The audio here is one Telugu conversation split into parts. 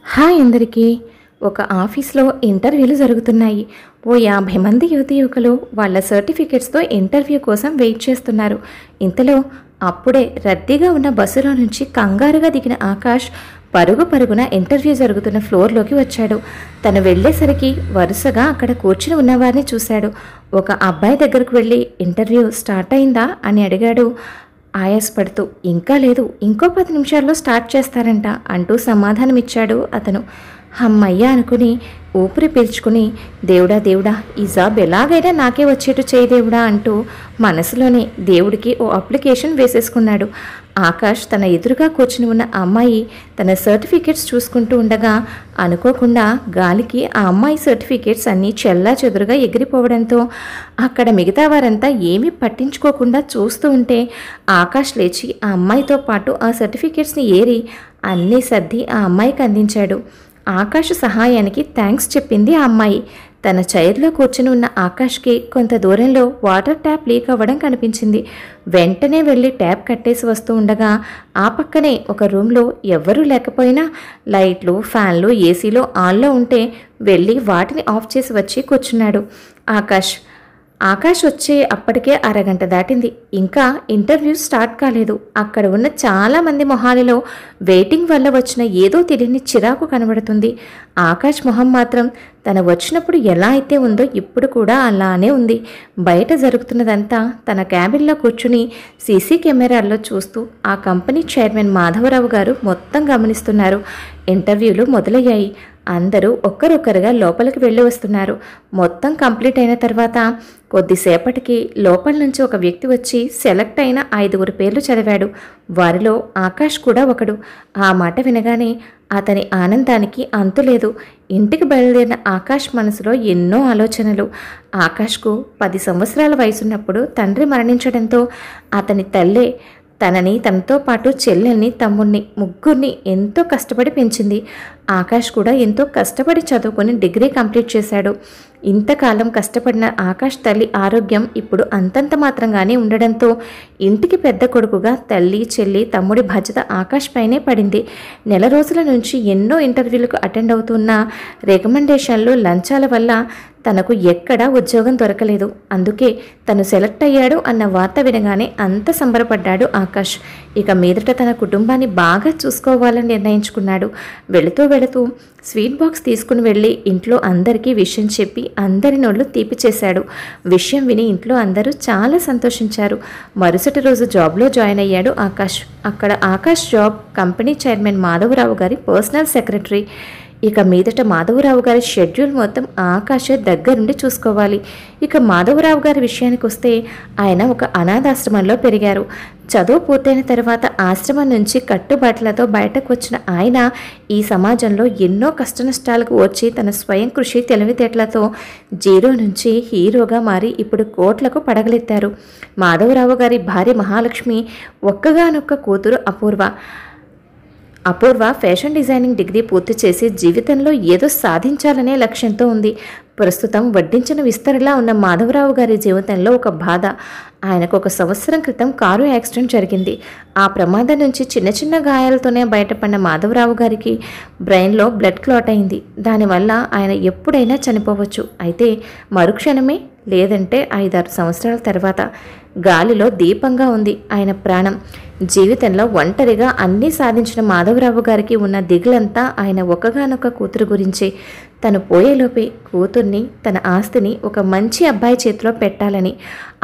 హాయ్ అందరికీ. ఒక ఆఫీస్లో ఇంటర్వ్యూలు జరుగుతున్నాయి. ఓ 50 మంది యువతీ యువకులు వాళ్ళ సర్టిఫికెట్స్తో ఇంటర్వ్యూ కోసం వెయిట్ చేస్తున్నారు. ఇంతలో అప్పుడే రద్దీగా ఉన్న బస్సులో నుంచి కంగారుగా దిగిన ఆకాష్ పరుగు పరుగున ఇంటర్వ్యూ జరుగుతున్న ఫ్లోర్లోకి వచ్చాడు. తను వెళ్ళేసరికి వరుసగా అక్కడ కూర్చుని ఉన్నవారిని చూశాడు. ఒక అబ్బాయి దగ్గరకు వెళ్ళి ఇంటర్వ్యూ స్టార్ట్ అయిందా అని అడిగాడు ఆయాసపడుతూ. ఇంకా లేదు, ఇంకో 10 నిమిషాల్లో స్టార్ట్ చేస్తారంట అంటూ సమాధానమిచ్చాడు అతను. హమ్మయ్య అనుకుని ఊపిరి పీల్చుకుని దేవుడా దేవుడా, ఈ జాబ్ ఎలాగైనా నాకే వచ్చేట్టు చేయి దేవుడా అంటూ మనసులోనే దేవుడికి ఓ అప్లికేషన్ వేసేసుకున్నాడు. ఆకాష్ తన ఎదురుగా కూర్చుని ఉన్న అమ్మాయి తన సర్టిఫికెట్స్ చూసుకుంటూ ఉండగా అనుకోకుండా గాలికి ఆ అమ్మాయి సర్టిఫికెట్స్ అన్నీ చెల్లా చెదురుగా ఎగిరిపోవడంతో అక్కడ మిగతా వారంతా ఏమీ పట్టించుకోకుండా చూస్తూ ఉంటే ఆకాష్ లేచి ఆ అమ్మాయితో పాటు ఆ సర్టిఫికెట్స్ని ఏరి అన్నీ సర్ది ఆ అమ్మాయికి అందించాడు. ఆకాష్ సహాయానికి థ్యాంక్స్ చెప్పింది ఆ అమ్మాయి. తన చైర్లో కూర్చుని ఉన్న ఆకాష్కి కొంత దూరంలో వాటర్ ట్యాప్ లీక్ అవ్వడం కనిపించింది. వెంటనే వెళ్ళి ట్యాప్ కట్టేసి వస్తూ ఉండగా ఆ పక్కనే ఒక రూమ్లో ఎవ్వరూ లేకపోయినా లైట్లు, ఫ్యాన్లు, ఏసీలో ఆన్లో ఉంటే వెళ్ళి వాటిని ఆఫ్ చేసి వచ్చి కూర్చున్నాడు. ఆకాష్ వచ్చే అప్పటికే అరగంట దాటింది. ఇంకా ఇంటర్వ్యూ స్టార్ట్ కాలేదు. అక్కడ ఉన్న చాలామంది మొహాలలో వెయిటింగ్ వల్ల వచ్చిన ఏదో తెలియని చిరాకు కనబడుతుంది. ఆకాష్ మొహం మాత్రం తను వచ్చినప్పుడు ఎలా అయితే ఉందో ఇప్పుడు కూడా అలానే ఉంది. బయట జరుగుతున్నదంతా తన క్యాబిన్లో కూర్చుని సీసీ కెమెరాల్లో చూస్తూ ఆ కంపెనీ చైర్మన్ మాధవరావు గారు మొత్తం గమనిస్తున్నారు. ఇంటర్వ్యూలు మొదలయ్యాయి. అందరూ ఒక్కరొక్కరుగా లోపలికి వెళ్ళి వస్తున్నారు. మొత్తం కంప్లీట్ అయిన తర్వాత కొద్దిసేపటికి లోపల నుంచి ఒక వ్యక్తి వచ్చి సెలెక్ట్ అయిన 5 పేర్లు చదివాడు. వారిలో ఆకాష్ కూడా ఒకడు. ఆ మాట వినగానే అతని ఆనందానికి అంతులేదు. ఇంటికి బయలుదేరిన ఆకాష్ మనసులో ఎన్నో ఆలోచనలు. ఆకాష్కు 10 సంవత్సరాల వయసున్నప్పుడు తండ్రి మరణించడంతో అతని తల్లే తనని, తనతో పాటు చెల్లెల్ని, తమ్ముణ్ణి, ముగ్గురిని ఎంతో కష్టపడి పెంచింది. ఆకాష్ కూడా ఎంతో కష్టపడి చదువుకొని డిగ్రీ కంప్లీట్ చేశాడు. ఇంతకాలం కష్టపడిన ఆకాష్ తల్లి ఆరోగ్యం ఇప్పుడు అంతంత మాత్రంగానే ఉండడంతో ఇంటికి పెద్ద కొడుకుగా తల్లి, చెల్లి, తమ్ముడి బాధ్యత ఆకాష్ పైనే పడింది. నెల రోజుల నుంచి ఎన్నో ఇంటర్వ్యూలకు అటెండ్ అవుతున్న రికమెండేషన్లు, లంచాల వల్ల తనకు ఎక్కడా ఉద్యోగం దొరకలేదు. అందుకే తను సెలెక్ట్ అయ్యాడు అన్న వార్త వినగానే అంత సంబరపడ్డాడు ఆకాష్. ఇక మీదట తన కుటుంబాన్ని బాగా చూసుకోవాలని నిర్ణయించుకున్నాడు. వెళుతూ స్వీట్ బాక్స్ తీసుకుని వెళ్ళి ఇంట్లో అందరికీ విషయం చెప్పి అందరి నోళ్ళు తీపి చేశాడు. విషయం విని ఇంట్లో అందరూ చాలా సంతోషించారు. మరుసటి రోజు జాబ్లో జాయిన్ అయ్యాడు ఆకాష్. అక్కడ Akash job company chairman Madhavarao గారి పర్సనల్ సెక్రటరీ. ఇక మీదట మాధవరావు గారి షెడ్యూల్ మొత్తం ఆకాష్ దగ్గరుండి చూసుకోవాలి. ఇక మాధవరావు గారి విషయానికి వస్తే ఆయన ఒక అనాథాశ్రమంలో పెరిగారు. చదువు పూర్తయిన తర్వాత ఆశ్రమం నుంచి కట్టుబాట్లతో బయటకు వచ్చిన ఆయన ఈ సమాజంలో ఎన్నో కష్టనష్టాలకు వచ్చి తన స్వయం కృషి, తెలివితేటలతో జీరో నుంచి హీరోగా మారి ఇప్పుడు కోట్లకు పడగలెత్తారు. మాధవరావు గారి భార్య మహాలక్ష్మి, ఒక్కగానొక్క కూతురు అపూర్వ ఫ్యాషన్ డిజైనింగ్ డిగ్రీ పూర్తి చేసి జీవితంలో ఏదో సాధించాలనే లక్ష్యంతో ఉంది. ప్రస్తుతం వడ్డించిన విస్తరలా ఉన్న మాధవరావు గారి జీవితంలో ఒక బాధ. ఆయనకు 1 సంవత్సరం క్రితం కారు యాక్సిడెంట్ జరిగింది. ఆ ప్రమాదం నుంచి చిన్న చిన్న గాయాలతోనే బయటపడిన మాధవరావు గారికి బ్రెయిన్లో బ్లడ్ క్లాట్ అయింది. దానివల్ల ఆయన ఎప్పుడైనా చనిపోవచ్చు. అయితే మరుక్షణమే, లేదంటే 5-6 సంవత్సరాల తర్వాత గాలిలో దీపంగా ఉంది ఆయన ప్రాణం. జీవితంలో ఒంటరిగా అన్నీ సాధించిన మాధవరావు గారికి ఉన్న దిగులంతా ఆయన ఒక్కగానొక్క కూతురు గురించి. తను పోయేలోపే కూతుర్ని, తన ఆస్తిని ఒక మంచి అబ్బాయి చేతిలో పెట్టాలని.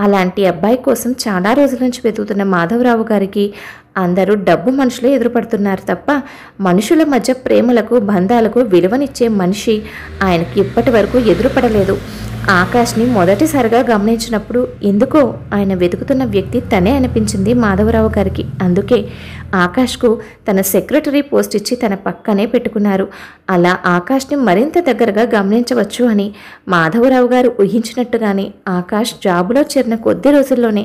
అలాంటి అబ్బాయి కోసం చాలా రోజుల నుంచి వెతుకుతున్న మాధవరావు గారికి అందరూ డబ్బు మనుషులే ఎదురుపడుతున్నారు తప్ప మనుషుల మధ్య ప్రేమలకు, బంధాలకు విలువనిచ్చే మనిషి ఆయనకి ఇప్పటి వరకు ఎదురుపడలేదు. ఆకాష్ని మొదటిసారిగా గమనించినప్పుడు ఎందుకో ఆయన వెతుకుతున్న వ్యక్తి తనే అనిపించింది మాధవరావు గారికి. అందుకే ఆకాష్కు తన సెక్రటరీ పోస్ట్ ఇచ్చి తన పక్కనే పెట్టుకున్నారు. అలా ఆకాష్ని మరింత దగ్గరగా గమనించవచ్చు అని మాధవరావు గారు ఊహించినట్టుగానే ఆకాష్ జాబులో చేరిన కొద్ది రోజుల్లోనే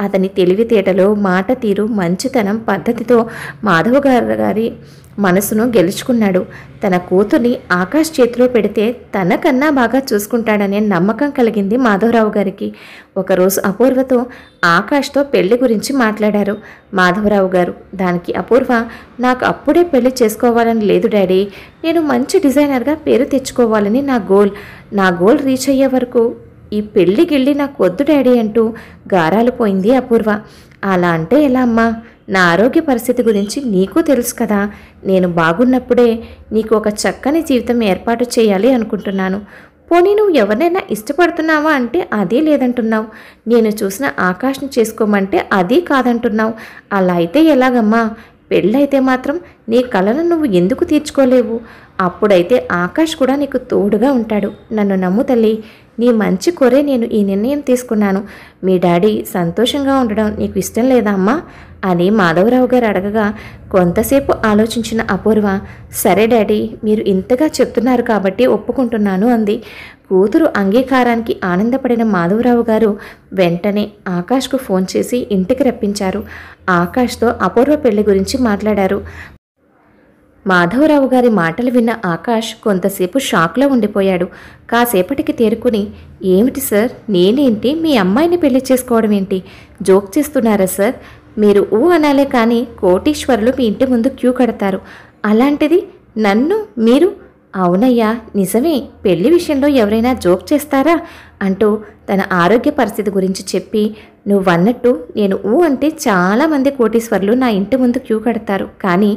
అతని తెలివితేటలు, మాట తీరు, మంచితనం, పద్ధతితో మాధవ గారి మనసును గెలుచుకున్నాడు. తన కూతుర్ని ఆకాష్ చేతిలో పెడితే తనకన్నా బాగా చూసుకుంటాడనే నమ్మకం కలిగింది మాధవరావు గారికి. ఒకరోజు అపూర్వతో ఆకాష్తో పెళ్లి గురించి మాట్లాడారు మాధవరావు గారు. దానికి అపూర్వ, నాకు అప్పుడే పెళ్లి చేసుకోవాలని లేదు డాడీ, నేను మంచి డిజైనర్గా పేరు తెచ్చుకోవాలని నా గోల్ రీచ్ అయ్యే వరకు ఈ పెళ్లి గిళ్ళి నాకు వద్దు డాడీ అంటూ గారాలు పోయింది అపూర్వ. అలా అంటే ఎలా అమ్మా? నా ఆరోగ్య పరిస్థితి గురించి నీకు తెలుసు కదా. నేను బాగున్నప్పుడే నీకు ఒక చక్కని జీవితం ఏర్పాటు చేయాలి అనుకుంటున్నాను. పోనీ నువ్వు ఎవరినైనా ఇష్టపడుతున్నావా అంటే అదీ లేదంటున్నావు. నేను చూసిన ఆకాష్ని చేసుకోమంటే అదీ కాదంటున్నావు. అలా అయితే ఎలాగమ్మా? పెళ్ళైతే మాత్రం నీ కలను నువ్వు ఎందుకు తీర్చుకోలేవు? అప్పుడైతే ఆకాష్ కూడా నీకు తోడుగా ఉంటాడు. నన్ను నమ్ము తల్లి, నీ మంచి కోరే నేను ఈ నిర్ణయం తీసుకున్నాను. మీ డాడీ సంతోషంగా ఉండడం నీకు ఇష్టం లేదా అమ్మా అని మాధవరావు గారు అడగగా కొంతసేపు ఆలోచించిన అపూర్వ, సరే డాడీ, మీరు ఇంతగా చెప్తున్నారు కాబట్టి ఒప్పుకుంటున్నాను అంది. కూతురు అంగీకారానికి ఆనందపడిన మాధవరావు గారు వెంటనే ఆకాష్కు ఫోన్ చేసి ఇంటికి రప్పించారు. ఆకాష్తో అపూర్వ పెళ్లి గురించి మాట్లాడారు. మాధవరావు గారి మాటలు విన్న ఆకాష్ కొంతసేపు షాక్లో ఉండిపోయాడు. కాసేపటికి తేరుకుని, ఏమిటి సార్, నేనేంటి మీ అమ్మాయిని పెళ్లి చేసుకోవడం ఏంటి? జోక్ చేస్తున్నారా సార్? మీరు ఊ అనాలే కానీ కోటీశ్వరులు మీ ఇంటి ముందు క్యూ కడతారు. అలాంటిది నన్ను మీరు? అవునయ్యా, నిజమే. పెళ్లి విషయంలో ఎవరైనా జోక్ చేస్తారా అంటూ తన ఆరోగ్య పరిస్థితి గురించి చెప్పి, నువ్వన్నట్టు నేను ఊ అంటే చాలామంది కోటీశ్వరులు నా ఇంటి ముందు క్యూ కడతారు. కానీ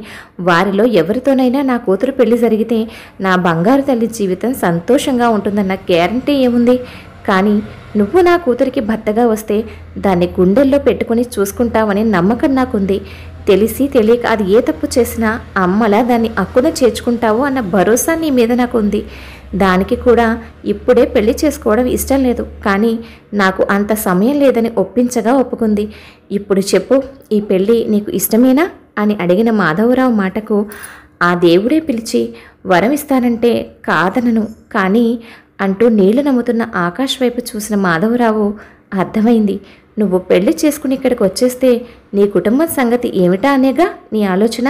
వారిలో ఎవరితోనైనా నా కూతురు పెళ్లి జరిగితే నా బంగారు తల్లి జీవితం సంతోషంగా ఉంటుందన్న గ్యారంటీ ఏముంది? కానీ నువ్వు నా కూతురికి భర్తగా వస్తే దాన్ని గుండెల్లో పెట్టుకుని చూసుకుంటావనే నమ్మకం నాకుంది. తెలిసి తెలియక అది ఏ తప్పు చేసినా అమ్మలా దాన్ని అక్కున చేర్చుకుంటావు అన్న భరోసా నీ మీద నాకు ఉంది. దానికి కూడా ఇప్పుడే పెళ్లి చేసుకోవడం ఇష్టం లేదు. కానీ నాకు అంత సమయం లేదని ఒప్పించగా ఒప్పుకుంది. ఇప్పుడు చెప్పు, ఈ పెళ్ళి నీకు ఇష్టమేనా అని అడిగిన మాధవరావు మాటకు ఆ దేవుడే పిలిచి వరం ఇస్తానంటే కాదనను కానీ అంటూ నీళ్లు నమ్ముతున్న ఆకాష్ వైపు చూసిన మాధవరావు అర్థమైంది. నువ్వు పెళ్లి చేసుకుని ఇక్కడికి వచ్చేస్తే నీ కుటుంబం సంగతి ఏమిటా అనేగా నీ ఆలోచన.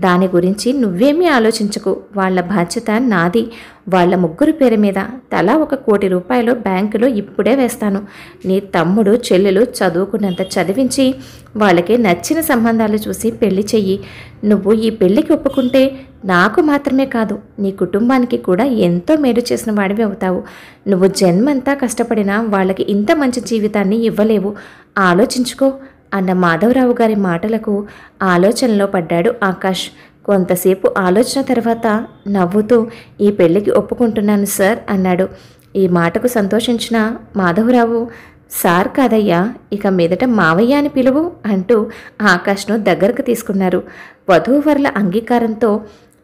దాని గురించి నువ్వేమీ ఆలోచించకు. వాళ్ళ బాధ్యత నాది. వాళ్ళ ముగ్గురు పేరు మీద తలా 1 కోటి రూపాయలు బ్యాంకులో ఇప్పుడే వేస్తాను. నీ తమ్ముడు చెల్లెలు చదువుకున్నంత చదివించి వాళ్ళకి నచ్చిన సంబంధాలు చూసి పెళ్లి చెయ్యి. నువ్వు ఈ పెళ్లికి ఒప్పుకుంటే నాకు మాత్రమే కాదు, నీ కుటుంబానికి కూడా ఎంతో మేలు చేసిన వాడివి అవుతావు. నువ్వు జన్మంతా కష్టపడినా వాళ్ళకి ఇంత మంచి జీవితాన్ని ఇవ్వలేవు. ఆలోచించుకో అన్న మాధవరావు గారి మాటలకు ఆలోచనలో పడ్డాడు ఆకాష్. కొంతసేపు ఆలోచన తర్వాత నవ్వుతూ ఈ పెళ్లికి ఒప్పుకుంటున్నాను సార్ అన్నాడు. ఈ మాటకు సంతోషించిన మాధవరావు, సార్ కాదయ్యా, ఇక మీదట మావయ్య అని పిలువు అంటూ ఆకాష్ను దగ్గరకు తీసుకున్నారు. వధూవరుల అంగీకారంతో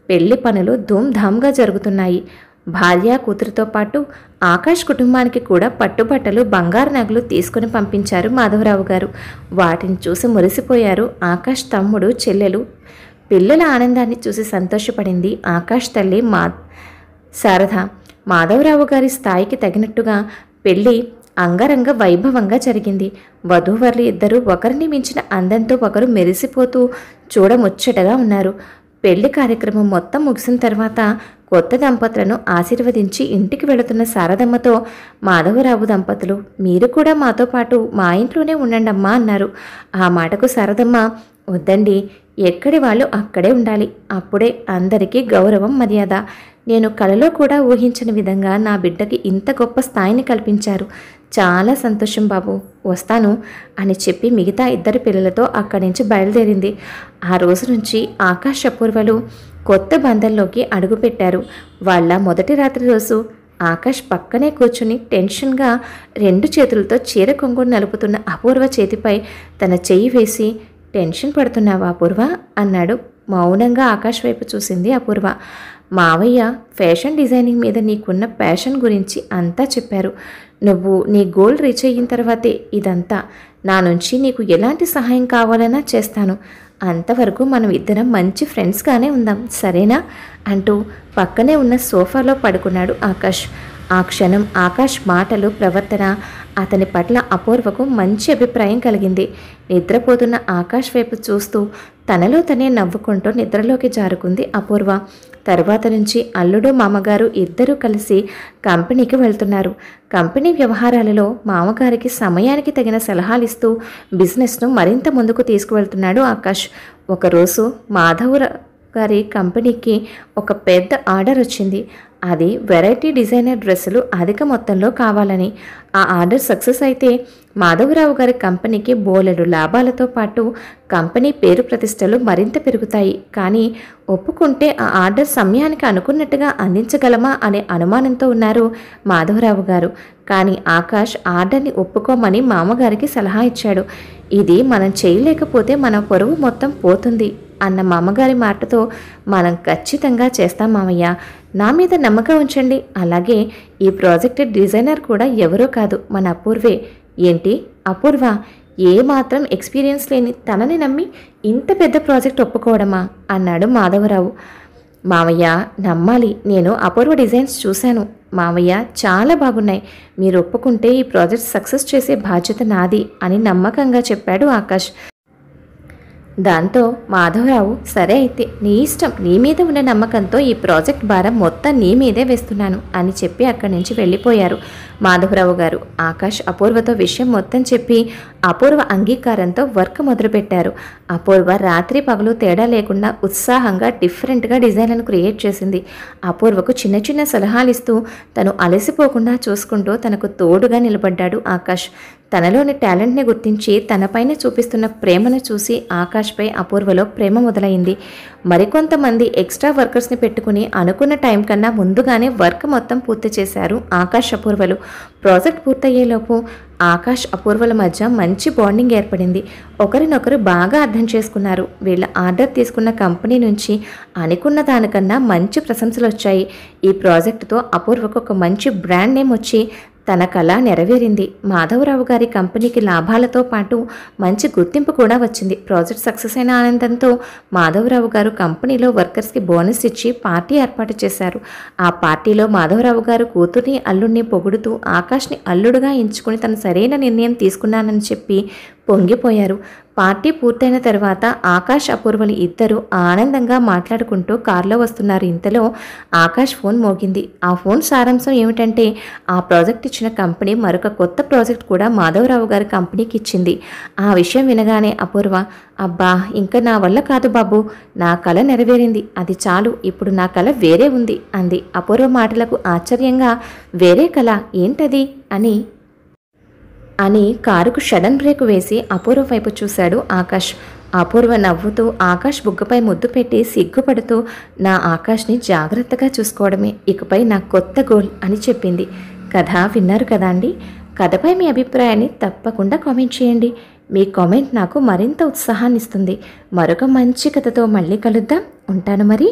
పెళ్లి పనులు ధూమ్ధామ్గా జరుగుతున్నాయి. భార్య కూతురుతో పాటు ఆకాష్ కుటుంబానికి కూడా పట్టుబట్టలు బంగారు నగలు తీసుకుని పంపించారు మాధవరావు గారు. వాటిని చూసి మురిసిపోయారు ఆకాష్ తమ్ముడు చెల్లెలు. పిల్లల ఆనందాన్ని చూసి సంతోషపడింది ఆకాష్ తల్లి శారద. మాధవరావు గారి స్థాయికి తగినట్టుగా పెళ్లి అంగరంగ వైభవంగా జరిగింది. వధూవరులు ఇద్దరు ఒకరిని మించిన అందంతో ఒకరు మెరిసిపోతూ చూడముచ్చటగా ఉన్నారు. పెళ్లి కార్యక్రమం మొత్తం ముగిసిన తర్వాత కొత్త దంపతులను ఆశీర్వదించి ఇంటికి వెళుతున్న శారదమ్మతో మాధవరావు దంపతులు, మీరు కూడా మాతో పాటు మా ఇంట్లోనే ఉండండమ్మా అన్నారు. ఆ మాటకు శారదమ్మ, వద్దండి, ఎక్కడి వాళ్ళు అక్కడే ఉండాలి. అప్పుడే అందరికీ గౌరవం మర్యాద. నేను కలలో కూడా ఊహించని విధంగా నా బిడ్డకి ఇంత గొప్ప స్థాయిని కల్పించారు. చాలా సంతోషం బాబు, వస్తాను అని చెప్పి మిగతా 2 పిల్లలతో అక్కడి నుంచి బయలుదేరింది. ఆ రోజు నుంచి ఆకాష్ అపూర్వలు కొత్త బంధంలోకి అడుగుపెట్టారు. వాళ్ళ మొదటి రాత్రి రోజు ఆకాష్ పక్కనే కూర్చుని టెన్షన్గా 2 చేతులతో చీర కొంగును నలుపుతున్న అపూర్వ చేతిపై తన చెయ్యి వేసి, టెన్షన్ పడుతున్నావా అపూర్వ అన్నాడు. మౌనంగా ఆకాష్ వైపు చూసింది అపూర్వ. మావయ్య ఫ్యాషన్ డిజైనింగ్ మీద నీకున్న ప్యాషన్ గురించి అంతా చెప్పారు. నువ్వు నీ గోల్ రీచ్ అయిన తర్వాతే ఇదంతా. నా నుంచి నీకు ఎలాంటి సహాయం కావాలన్నా చేస్తాను. అంతవరకు మనం ఇద్దరం మంచి ఫ్రెండ్స్గానే ఉందాం, సరేనా అంటూ పక్కనే ఉన్న సోఫాలో పడుకున్నాడు ఆకాష్. ఆ క్షణం ఆకాష్ మాటలు, ప్రవర్తన, అతని పట్ల అపూర్వకు మంచి అభిప్రాయం కలిగింది. నిద్రపోతున్న ఆకాష్ వైపు చూస్తూ తనలో తనే నవ్వుకుంటూ నిద్రలోకి జారుకుంది అపూర్వ. తర్వాత నుంచి అల్లుడు, మామగారు ఇద్దరూ కలిసి కంపెనీకి వెళ్తున్నారు. కంపెనీ వ్యవహారాలలో మామగారికి సమయానికి తగిన సలహాలిస్తూ బిజినెస్ను మరింత ముందుకు తీసుకువెళ్తున్నాడు ఆకాష్. ఒకరోజు మాధవరావు గారి కంపెనీకి ఒక పెద్ద ఆర్డర్ వచ్చింది. అది వెరైటీ డిజైనర్ డ్రెస్సులు అధిక మొత్తంలో కావాలని. ఆ ఆర్డర్ సక్సెస్ అయితే మాధవరావు గారి కంపెనీకి బోలెడు లాభాలతో పాటు కంపెనీ పేరు ప్రతిష్టలు మరింత పెరుగుతాయి. కానీ ఒప్పుకుంటే ఆ ఆర్డర్ సమయానికి అనుకున్నట్టుగా అందించగలమా అనే అనుమానంతో ఉన్నారు మాధవరావు గారు. కానీ ఆకాష్ ఆర్డర్ని ఒప్పుకోమని మామగారికి సలహా ఇచ్చాడు. ఇది మనం చేయలేకపోతే మన పొరుగు మొత్తం పోతుంది అన్న మామగారి మాటతో, మనం ఖచ్చితంగా చేస్తాం మామయ్య, నా మీద నమ్మకం ఉంచండి. అలాగే ఈ ప్రాజెక్ట్ డిజైనర్ కూడా ఎవరో కాదు, మన అపూర్వే. ఏంటి అపూర్వ? ఏ మాత్రం ఎక్స్పీరియన్స్ లేని తనని నమ్మి ఇంత పెద్ద ప్రాజెక్ట్ ఒప్పుకోవడమా అన్నాడు మాధవరావు. మామయ్య నమ్మాలి, నేను అపూర్వ డిజైన్స్ చూశాను మామయ్య, చాలా బాగున్నాయి. మీరు ఒప్పుకుంటే ఈ ప్రాజెక్ట్ సక్సెస్ చేసే బాధ్యత నాది అని నమ్మకంగా చెప్పాడు ఆకాష్. దాంతో మాధవరావు, సరే అయితే నీ ఇష్టం, నీ మీద ఉన్న నమ్మకంతో ఈ ప్రాజెక్ట్ భారం మొత్తం నీ మీదే వేస్తున్నాను అని చెప్పి అక్కడి నుంచి వెళ్ళిపోయారు మాధవరావు గారు. ఆకాష్ అపూర్వతో విషయం మొత్తం చెప్పి అపూర్వ అంగీకారంతో వర్క్ మొదలుపెట్టారు. అపూర్వ రాత్రి పగలు తేడా లేకుండా ఉత్సాహంగా డిఫరెంట్గా డిజైన్లను క్రియేట్ చేసింది. అపూర్వకు చిన్న చిన్న సలహాలు ఇస్తూ తను అలసిపోకుండా చూసుకుంటూ తనకు తోడుగా నిలబడ్డాడు ఆకాష్. తనలోని టాలెంట్ని గుర్తించి తనపైన చూపిస్తున్న ప్రేమను చూసి ఆకాష్పై అపూర్వలో ప్రేమ మొదలైంది. మరికొంతమంది ఎక్స్ట్రా వర్కర్స్ని పెట్టుకుని అనుకున్న టైం కన్నా ముందుగానే వర్క్ మొత్తం పూర్తి చేశారు ఆకాష్, అపూర్వలు. ప్రాజెక్ట్ పూర్తయ్యేలోపు ఆకాష్, అపూర్వల మధ్య మంచి బాండింగ్ ఏర్పడింది. ఒకరినొకరు బాగా అర్థం చేసుకున్నారు. వీళ్ళ ఆర్డర్ తీసుకున్న కంపెనీ నుంచి అనుకున్న దానికన్నా మంచి ప్రశంసలు వచ్చాయి. ఈ ప్రాజెక్టుతో అపూర్వకు ఒక మంచి బ్రాండ్ నేమ్ వచ్చి తన కళ నెరవేరింది. మాధవరావు గారి కంపెనీకి లాభాలతో పాటు మంచి గుర్తింపు కూడా వచ్చింది. ప్రాజెక్ట్ సక్సెస్ అయిన ఆనందంతో మాధవరావు గారు కంపెనీలో వర్కర్స్కి బోనస్ ఇచ్చి పార్టీ ఏర్పాటు చేశారు. ఆ పార్టీలో మాధవరావు గారు కూతుర్ని, అల్లుడిని పొగుడుతూ ఆకాష్ని అల్లుడుగా ఎంచుకుని తను సరైన నిర్ణయం తీసుకున్నానని చెప్పి పొంగిపోయారు. పార్టీ పూర్తయిన తర్వాత ఆకాష్, అపూర్వలు ఇద్దరు ఆనందంగా మాట్లాడుకుంటూ కారులో వస్తున్నారు. ఇంతలో ఆకాష్ ఫోన్ మోగింది. ఆ ఫోన్ సారాంశం ఏమిటంటే, ఆ ప్రాజెక్ట్ ఇచ్చిన కంపెనీ మరొక కొత్త ప్రాజెక్ట్ కూడా మాధవరావు గారి కంపెనీకి ఇచ్చింది. ఆ విషయం వినగానే అపూర్వ, అబ్బా ఇంకా నా వల్ల కాదు బాబు, నా కళ నెరవేరింది, అది చాలు, ఇప్పుడు నా కళ వేరే ఉంది అంది. అపూర్వ మాటలకు ఆశ్చర్యంగా, వేరే కళ ఏంటది అని కారుకు సడన్ బ్రేక్ వేసి అపూర్వ వైపు చూశాడు ఆకాష్. అపూర్వ నవ్వుతూ ఆకాష్ బుగ్గపై ముద్దు పెట్టి సిగ్గుపడుతూ, నా ఆకాష్ని జాగ్రత్తగా చూసుకోవడమే ఇకపై నా కొత్త గోల్ అని చెప్పింది. కథ విన్నారు కదా అండి. కథపై మీ అభిప్రాయాన్ని తప్పకుండా కామెంట్ చేయండి. మీ కామెంట్ నాకు మరింత ఉత్సాహాన్ని ఇస్తుంది. మరొక మంచి కథతో మళ్ళీ కలుద్దాం. ఉంటాను మరి.